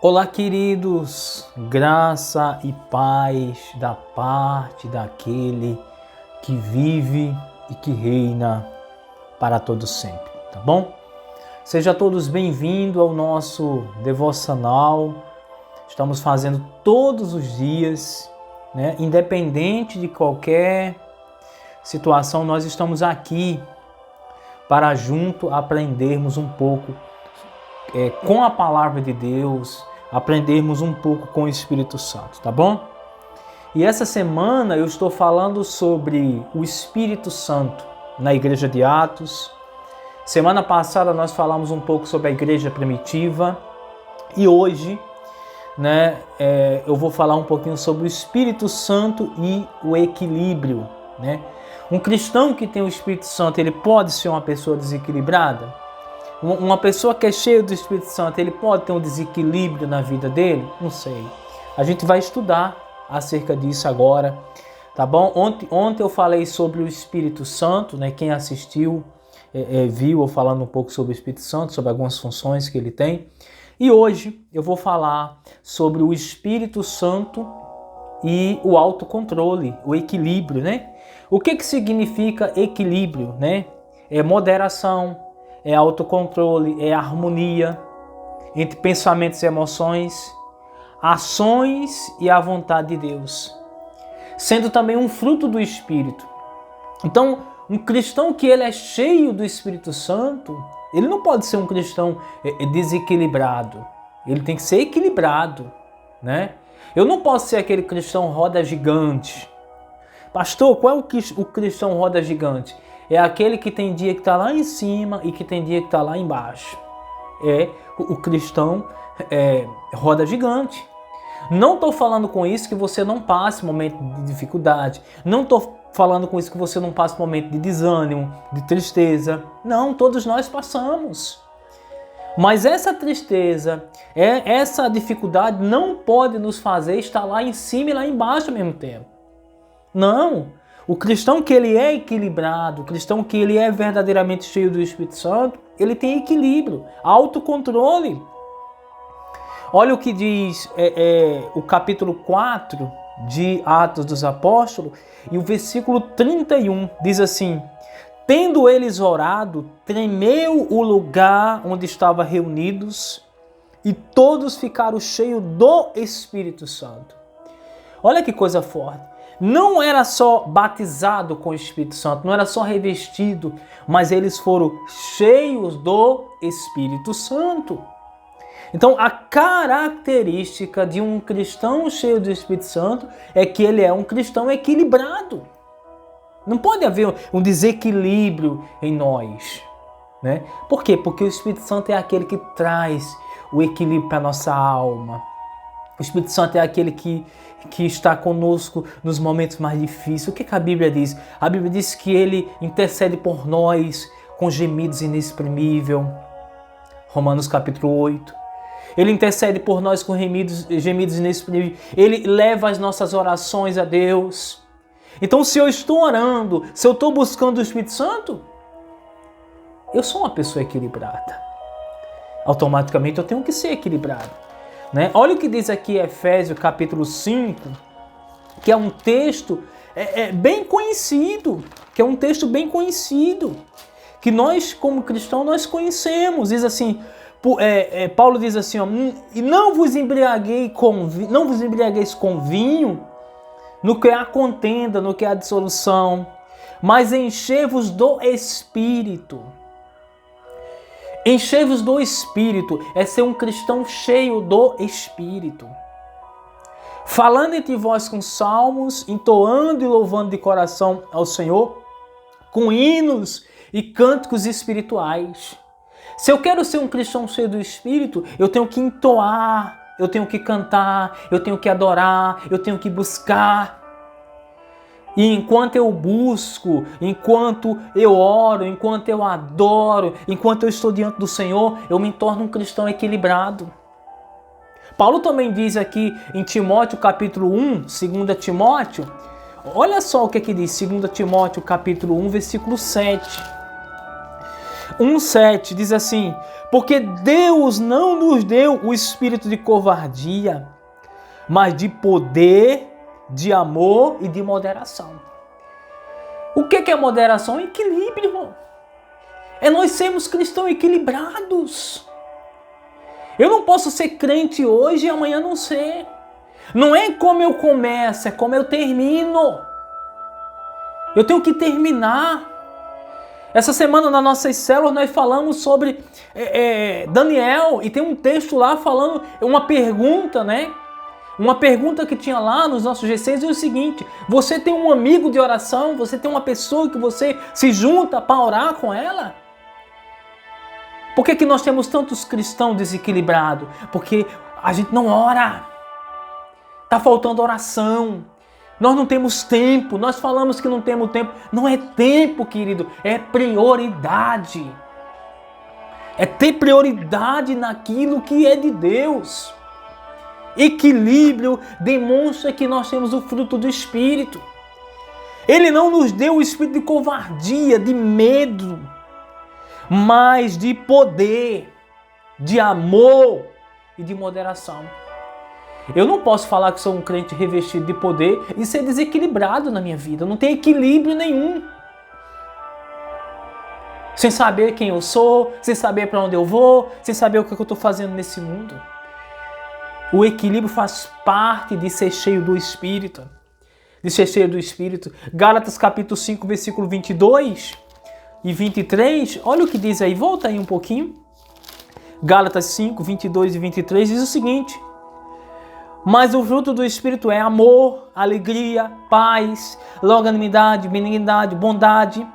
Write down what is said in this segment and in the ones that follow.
Olá, queridos, graça e paz da parte daquele que vive e que reina para todo sempre, tá bom? Sejam todos bem-vindos ao nosso devocional. Estamos fazendo todos os dias, né? Independente de qualquer situação, nós estamos aqui para junto aprendermos um pouco com a palavra de Deus, aprendermos um pouco com o Espírito Santo, tá bom? E essa semana eu estou falando sobre o Espírito Santo na Igreja de Atos. Semana passada nós falamos um pouco sobre a Igreja Primitiva e hoje, eu vou falar um pouquinho sobre o Espírito Santo e o equilíbrio, né? Um cristão que tem o Espírito Santo, ele pode ser uma pessoa desequilibrada? Uma pessoa que é cheia do Espírito Santo, ele pode ter um desequilíbrio na vida dele? Não sei. A gente vai estudar acerca disso agora, tá bom? Ontem eu falei sobre o Espírito Santo, né? Quem assistiu viu eu falando um pouco sobre o Espírito Santo, sobre algumas funções que ele tem. E hoje eu vou falar sobre o Espírito Santo e o autocontrole, o equilíbrio, né? O que significa equilíbrio, né? É moderação, é autocontrole, é harmonia entre pensamentos e emoções, ações e a vontade de Deus, sendo também um fruto do Espírito. Então, um cristão que ele é cheio do Espírito Santo, ele não pode ser um cristão desequilibrado, ele tem que ser equilibrado, né? Eu não posso ser aquele cristão roda gigante. Pastor, qual é o cristão roda gigante? É aquele que tem dia que está lá em cima e que tem dia que está lá embaixo. É o cristão roda gigante. Não estou falando com isso que você não passe momento de dificuldade. Não estou falando com isso que você não passe momento de desânimo, de tristeza. Não, todos nós passamos. Mas essa tristeza, essa dificuldade não pode nos fazer estar lá em cima e lá embaixo ao mesmo tempo. Não. O cristão que ele é equilibrado, o cristão que ele é verdadeiramente cheio do Espírito Santo, ele tem equilíbrio, autocontrole. Olha o que diz o capítulo 4 de Atos dos Apóstolos e o versículo 31 diz assim: tendo eles orado, tremeu o lugar onde estavam reunidos e todos ficaram cheios do Espírito Santo. Olha que coisa forte. Não era só batizado com o Espírito Santo, não era só revestido, mas eles foram cheios do Espírito Santo. Então, a característica de um cristão cheio do Espírito Santo é que ele é um cristão equilibrado. Não pode haver um desequilíbrio em nós, né? Por quê? Porque o Espírito Santo é aquele que traz o equilíbrio para a nossa alma. O Espírito Santo é aquele que está conosco nos momentos mais difíceis. O que a Bíblia diz? A Bíblia diz que ele intercede por nós com gemidos inexprimíveis. Romanos capítulo 8. Ele intercede por nós com gemidos inexprimíveis. Ele leva as nossas orações a Deus. Então, se eu estou orando, se eu estou buscando o Espírito Santo, eu sou uma pessoa equilibrada. Automaticamente eu tenho que ser equilibrado. Né? Olha o que diz aqui Efésios capítulo 5, que é um texto bem conhecido, que nós como cristãos nós conhecemos. Diz assim, Paulo diz assim, ó, e não vos embriagueis com vinho, no que há contenda, no que há dissolução, mas enchei-vos do Espírito. Enchei-vos do Espírito é ser um cristão cheio do Espírito. Falando entre vós com salmos, entoando e louvando de coração ao Senhor, com hinos e cânticos espirituais. Se eu quero ser um cristão cheio do Espírito, eu tenho que entoar, eu tenho que cantar, eu tenho que adorar, eu tenho que buscar. E enquanto eu busco, enquanto eu oro, enquanto eu adoro, enquanto eu estou diante do Senhor, eu me torno um cristão equilibrado. Paulo também diz aqui em Timóteo capítulo 1, 2 Timóteo, olha só o que diz 2 Timóteo capítulo 1, versículo 7. 1:7 diz assim: porque Deus não nos deu o espírito de covardia, mas de poder, de amor e de moderação. O que é moderação? Equilíbrio, irmão. É nós sermos cristãos equilibrados. Eu não posso ser crente hoje e amanhã não ser. Não é como eu começo, é como eu termino. Eu tenho que terminar. Essa semana nas nossas células nós falamos sobre Daniel, e tem um texto lá falando, uma pergunta, né? Uma pergunta que tinha lá nos nossos G6 é o seguinte: você tem um amigo de oração? Você tem uma pessoa que você se junta para orar com ela? Por que nós temos tantos cristãos desequilibrados? Porque a gente não ora. Está faltando oração. Nós não temos tempo. Nós falamos que não temos tempo. Não é tempo, querido. É prioridade. É ter prioridade naquilo que é de Deus. Equilíbrio demonstra que nós temos o fruto do Espírito. Ele não nos deu o espírito de covardia, de medo, mas de poder, de amor e de moderação. Eu não posso falar que sou um crente revestido de poder e ser desequilibrado na minha vida. Eu não tenho equilíbrio nenhum. Sem saber quem eu sou, sem saber para onde eu vou, sem saber o que eu estou fazendo nesse mundo. O equilíbrio faz parte de ser cheio do Espírito. De ser cheio do Espírito. Gálatas capítulo 5, versículo 22 e 23. Olha o que diz aí. Volta aí um pouquinho. Gálatas 5, 22 e 23 diz o seguinte: mas o fruto do Espírito é amor, alegria, paz, longanimidade, benignidade, bondade,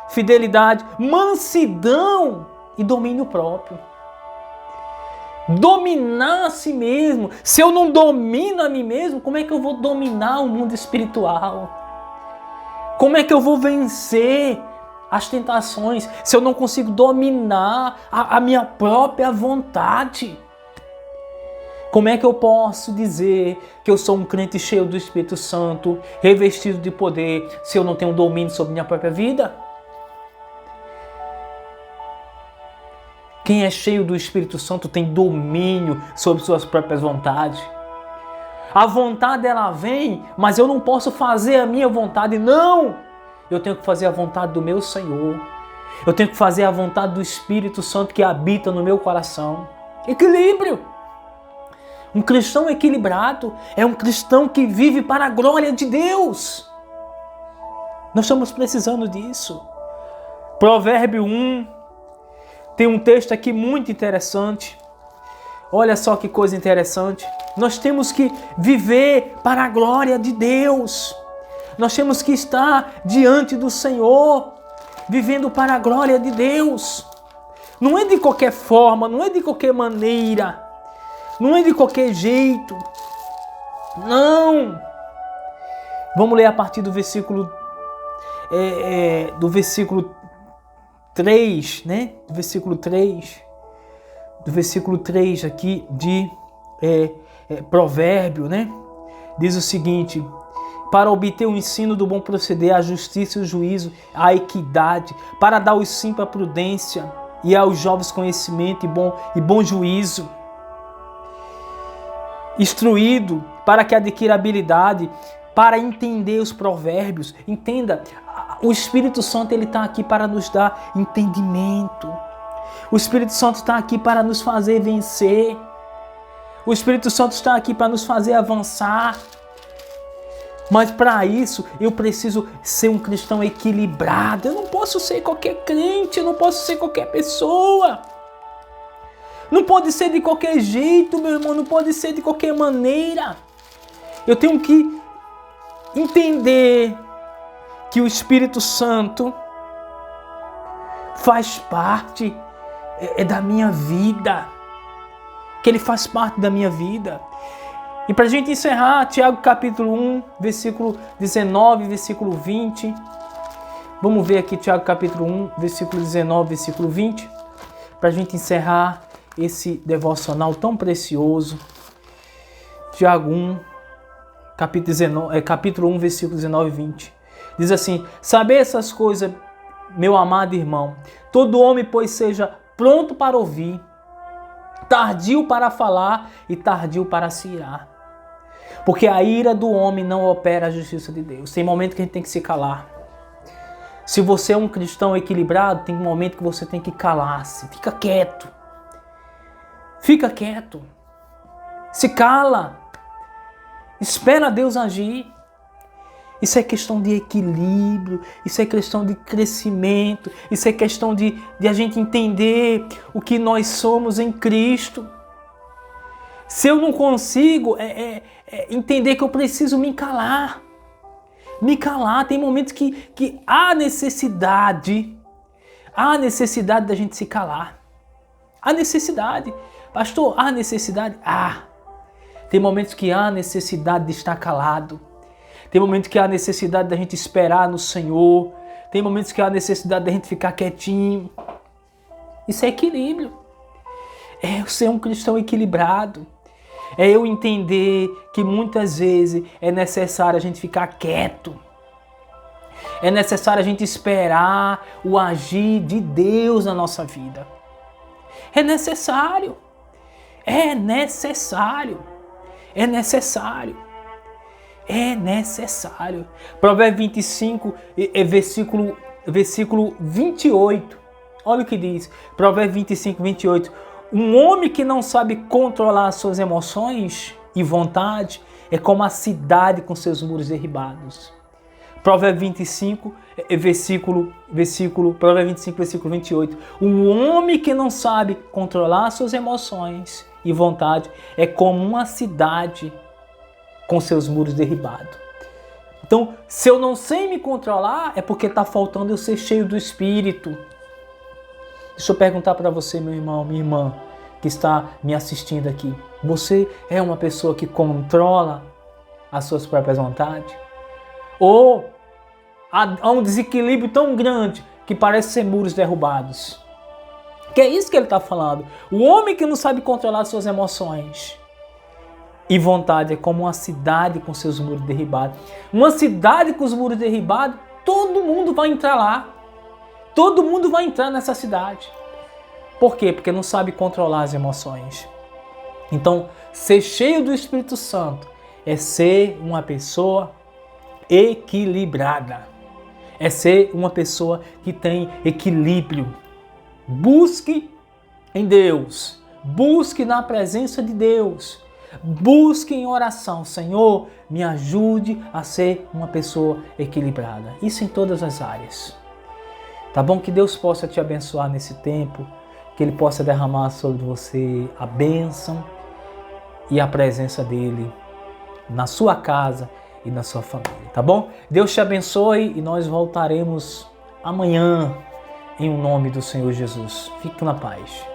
fidelidade, mansidão e domínio próprio. Dominar a si mesmo. Se eu não domino a mim mesmo, como é que eu vou dominar o mundo espiritual? Como é que eu vou vencer as tentações se eu não consigo dominar a minha própria vontade? Como é que eu posso dizer que eu sou um crente cheio do Espírito Santo, revestido de poder, se eu não tenho domínio sobre minha própria vida? Quem é cheio do Espírito Santo tem domínio sobre suas próprias vontades. A vontade ela vem, mas eu não posso fazer a minha vontade, não! Eu tenho que fazer a vontade do meu Senhor. Eu tenho que fazer a vontade do Espírito Santo que habita no meu coração. Equilíbrio! Um cristão equilibrado é um cristão que vive para a glória de Deus. Nós estamos precisando disso. Provérbio 1. Tem um texto aqui muito interessante. Olha só que coisa interessante. Nós temos que viver para a glória de Deus. Nós temos que estar diante do Senhor, vivendo para a glória de Deus. Não é de qualquer forma, não é de qualquer maneira, não é de qualquer jeito. Não. Vamos ler a partir do versículo 3, né? Do versículo 3 aqui de Provérbio, né? Diz o seguinte: para obter o ensino do bom proceder, a justiça e o juízo, a equidade, para dar aos simples a prudência e aos jovens conhecimento e bom juízo. Instruído para que adquira habilidade, para entender os provérbios. Entenda, o Espírito Santo ele está aqui para nos dar entendimento. O Espírito Santo está aqui para nos fazer vencer. O Espírito Santo está aqui para nos fazer avançar. Mas para isso eu preciso ser um cristão equilibrado. Eu não posso ser qualquer crente, eu não posso ser qualquer pessoa. Não pode ser de qualquer jeito, meu irmão, não pode ser de qualquer maneira. Eu tenho que entender que o Espírito Santo faz parte da minha vida. Que ele faz parte da minha vida. E para a gente encerrar, Tiago capítulo 1, versículo 19, versículo 20. Vamos ver aqui Tiago capítulo 1, versículo 19, versículo 20. Para a gente encerrar esse devocional tão precioso. Tiago 1, capítulo 1, versículo 19 e 20. Diz assim: saber essas coisas meu amado irmão, todo homem, pois, seja pronto para ouvir, tardio para falar e tardio para se irar. Porque a ira do homem não opera a justiça de Deus. Tem momento que a gente tem que se calar. Se você é um cristão equilibrado, tem um momento que você tem que calar-se. Fica quieto. Fica quieto. Se cala. Espera Deus agir. Isso é questão de equilíbrio, isso é questão de crescimento, isso é questão de a gente entender o que nós somos em Cristo. Se eu não consigo entender que eu preciso me calar, tem momentos que há necessidade da gente se calar. Há necessidade. Pastor, há necessidade? Tem momentos que há necessidade de estar calado. Tem momentos que há necessidade da gente esperar no Senhor. Tem momentos que há necessidade da gente ficar quietinho. Isso é equilíbrio. É eu ser um cristão equilibrado. É eu entender que muitas vezes é necessário a gente ficar quieto. É necessário a gente esperar o agir de Deus na nossa vida. É necessário. É necessário. É necessário. É necessário. Provérbios 25, versículo 28. Olha o que diz. Provérbios 25, 28. Um homem que não sabe controlar suas emoções e vontade é como a cidade com seus muros derribados. Provérbios 25, versículo 28. Um homem que não sabe controlar suas emoções e vontade é como uma cidade com seus muros derribados. Então, se eu não sei me controlar, é porque está faltando eu ser cheio do Espírito. Deixa eu perguntar para você, meu irmão, minha irmã, que está me assistindo aqui. Você é uma pessoa que controla as suas próprias vontades? Ou há um desequilíbrio tão grande que parece ser muros derrubados? Que é isso que ele está falando. O homem que não sabe controlar suas emoções e vontade é como uma cidade com seus muros derribados. Uma cidade com os muros derribados, todo mundo vai entrar lá. Todo mundo vai entrar nessa cidade. Por quê? Porque não sabe controlar as emoções. Então, ser cheio do Espírito Santo é ser uma pessoa equilibrada. É ser uma pessoa que tem equilíbrio. Busque em Deus. Busque na presença de Deus. Busque em oração. Senhor, me ajude a ser uma pessoa equilibrada. Isso em todas as áreas. Tá bom? Que Deus possa te abençoar nesse tempo. Que Ele possa derramar sobre você a bênção e a presença dEle na sua casa e na sua família. Tá bom? Deus te abençoe e nós voltaremos amanhã em nome do Senhor Jesus. Fique na paz.